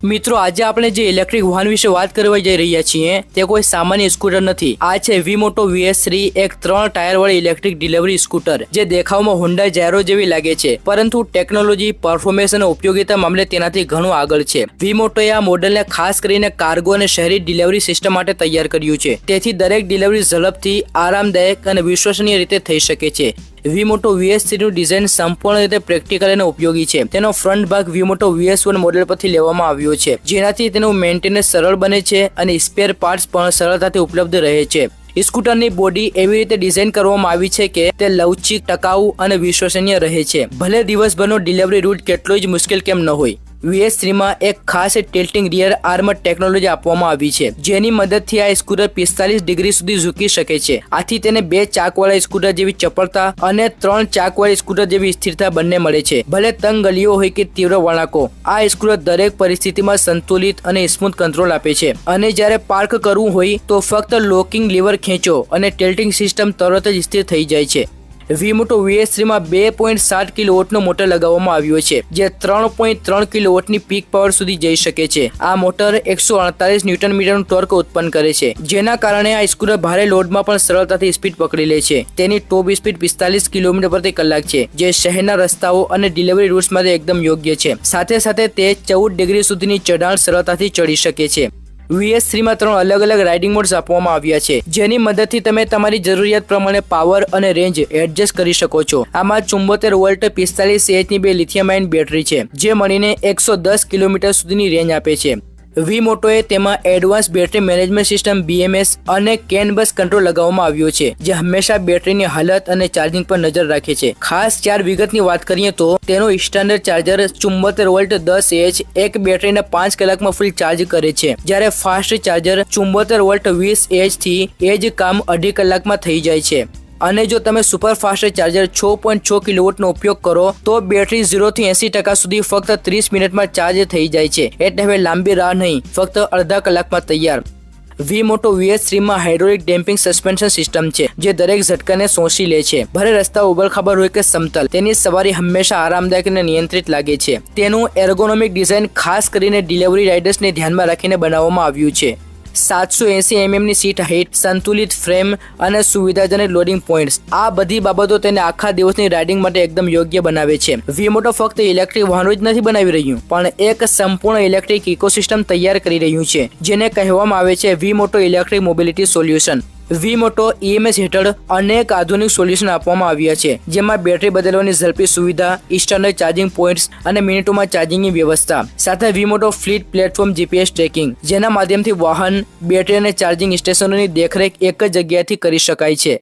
મિત્રો આજે આપણે જે ઇલેક્ટ્રિક વાહન વિશે વાત કરવા જઈ રહ્યા છીએ તે કોઈ સામાન્ય સ્કૂટર નથી। આ છે વીમોટો VS3, એક 3 ટાયર વાળી ઇલેક્ટ્રિક ડિલિવરી સ્કૂટર જે દેખાવમાં હોન્ડા જાયરો જેવી લાગે છે, પરંતુ ટેકનોલોજી, પરફોર્મન્સ અને ઉપયોગિતા મામલે તેનાથી ઘણું આગળ છે। વીમોટોએ આ મોડેલને ખાસ કરીને કાર્ગો અને શહેરી ડિલિવરી સિસ્ટમ માટે તૈયાર કર્યું છે, તેથી દરેક ડિલિવરી ઝડપથી, આરામદાયક અને વિશ્વસનીય રીતે થઈ શકે છે। વીમોટો VS3 નું ડિઝાઇન સંપૂર્ણ રીતે પ્રેક્ટિકલ અને ઉપયોગી છે। તેનો ફ્રન્ટ ભાગ વીમોટો VS1 મોડેલ પરથી લેવામાં આવ્યો છે, જેનાથી તેનું મેન્ટેનન્સ સરળ બને છે અને સ્પેર પાર્ટ્સ પણ સરળતાથી ઉપલબ્ધ રહે છે। સ્કૂટરની બોડી એવી રીતે ડિઝાઇન કરવામાં આવી છે કે તે લવચીક, ટકાઉ અને વિશ્વસનીય રહે છે, ભલે દિવસભરનો ડિલિવરી રૂટ કેટલો જ મુશ્કેલ કેમ ન હોય। VS3 માં એક ખાસ ટિલ્ટિંગ રિયર આર્મ ટેકનોલોજી આપવામાં આવી છે, જેની મદદથી આ સ્કૂટર 45 ડિગ્રી સુધી ઝૂકી શકે છે। આથી તેને 2 ચાકવાળા સ્કૂટર જેવી ચપળતા અને 3 ચાકવાળી સ્કૂટર જેવી સ્થિરતા બંને મળે છે, ભલે તંગ ગલીઓ હોય કે તીવ્ર વળાંકો। આ સ્કૂટર દરેક પરિસ્થિતિમાં સંતુલિત અને સ્મૂથ કંટ્રોલ આપે છે, અને જ્યારે પાર્ક કરવું હોય તો ફક્ત લોકિંગ લીવર ખેંચો અને ટિલ્ટિંગ સિસ્ટમ તરત જ સ્થિર થઈ જાય છે। વીમોટો VS3 માં 2.7 કિલોવોટનો મોટર લગાવવામાં આવ્યો છે, જે 3.3 કિલોવોટની પીક પાવર સુધી જઈ શકે છે। આ મોટર 148 ન્યૂટન મીટરનું ટોર્ક ઉત્પન્ન કરે છે, જેના કારણે આ સ્કૂટર ભારે લોડમાં પણ સરળતાથી સ્પીડ પકડી લે છે। તેની ટોપ સ્પીડ 45 કિલોમીટર પ્રતિ કલાક છે, જે શહેરના રસ્તાઓ અને ડિલિવરી રૂટ્સ માટે એકદમ યોગ્ય છે। સાથે સાથે તે 14 ડિગ્રી સુધીની ચઢાણ સરળતાથી ચડી શકે છે। VS3 માં 3 અલગ અલગ રાઇડિંગ મોડ્સ આપવામાં આવ્યા છે, જેની મદદથી તમે તમારી જરૂરિયાત પ્રમાણે પાવર અને રેન્જ એડજસ્ટ કરી શકો છો। આમાં 74 વોલ્ટ 45 Ah ની 2 લિથિયમ આયન બેટરી છે, જે મળીને 110 કિલોમીટર સુધીની રેન્જ આપે છે। વીમોટોએ તેમાં advance battery management system BMS અને CAN બસ કંટ્રોલ લગાવવામાં આવ્યો છે, જે હંમેશા બેટરીની હાલત અને ચાર્જિંગ પર નજર રાખે છે। ખાસ 4 વિગતની વાત કરીએ તો તેનો સ્ટાન્ડર્ડ ચાર્જર 74 વોલ્ટ 10 Ah એક બેટરીને 5 કલાકમાં ફૂલ ચાર્જ કરે છે, જ્યારે ફાસ્ટ ચાર્જર 74 વોલ્ટ 20 Ah થી એ જ કામ 2.5 કલાકમાં થઈ જાય છે। અને જો તમે સુપર ફાસ્ટ ચાર્જર 6.6 કિલોવોટનો ઉપયોગ કરો તો બેટરી 0 થી 80% સુધી ફક્ત 30 મિનિટમાં ચાર્જ થઈ જાય છે, એટલે હવે લાંબી રાહ નહીં, ફક્ત અડધા કલાકમાં તૈયાર। વીમોટો VS3 માં હાઇડ્રોલિક ડેમ્પિંગ સસ્પેન્શન સિસ્ટમ છે, જે દરેક ઝટકાને શોષી લે છે, ભલે રસ્તા ઉબડખાબડ હોય કે સમતલ, તેની સવારી હંમેશા આરામદાયક અને નિયંત્રિત લાગે છે। તેનું એર્ગોનોમિક ડિઝાઇન ખાસ કરીને ડિલિવરી રાઇડર્સને ધ્યાનમાં રાખીને બનાવવામાં આવ્યું છે। 780 mm ની સીટ હાઇટ, સંતુલિત ફ્રેમ અને સુવિધાજનક લોડિંગ પોઈન્ટ્સ, આ બધી બાબતો તેને આખા દિવસની રાઇડિંગ માટે એકદમ યોગ્ય બનાવે છે। વીમોટો ફક્ત ઇલેક્ટ્રિક વાહનો જ નથી બનાવી રહ્યું, પણ એક સંપૂર્ણ ઇલેક્ટ્રિક ઇકોસિસ્ટમ તૈયાર કરી રહ્યું છે, જેને કહેવામાં આવે છે વીમોટો ઇલેક્ટ્રિક મોબિલિટી સોલ્યુશન। વીમોટો EMS હેઠળ અનેક આધુનિક સોલ્યુશન આપવામાં આવ્યા છે, જેમાં બેટરી બદલવાની ઝડપી સુવિધા, સ્ટાન્ડર્ડ ચાર્જિંગ પોઈન્ટ્સ અને મિનિટોમાં ચાર્જિંગની વ્યવસ્થા, સાથે વીમોટો ફ્લીટ પ્લેટફોર્મ GPS ટ્રેકિંગ, જેના માધ્યમથી વાહન, બેટરી અને ચાર્જિંગ સ્ટેશનોની દેખરેખ એક જ જગ્યાએથી કરી શકાય છે।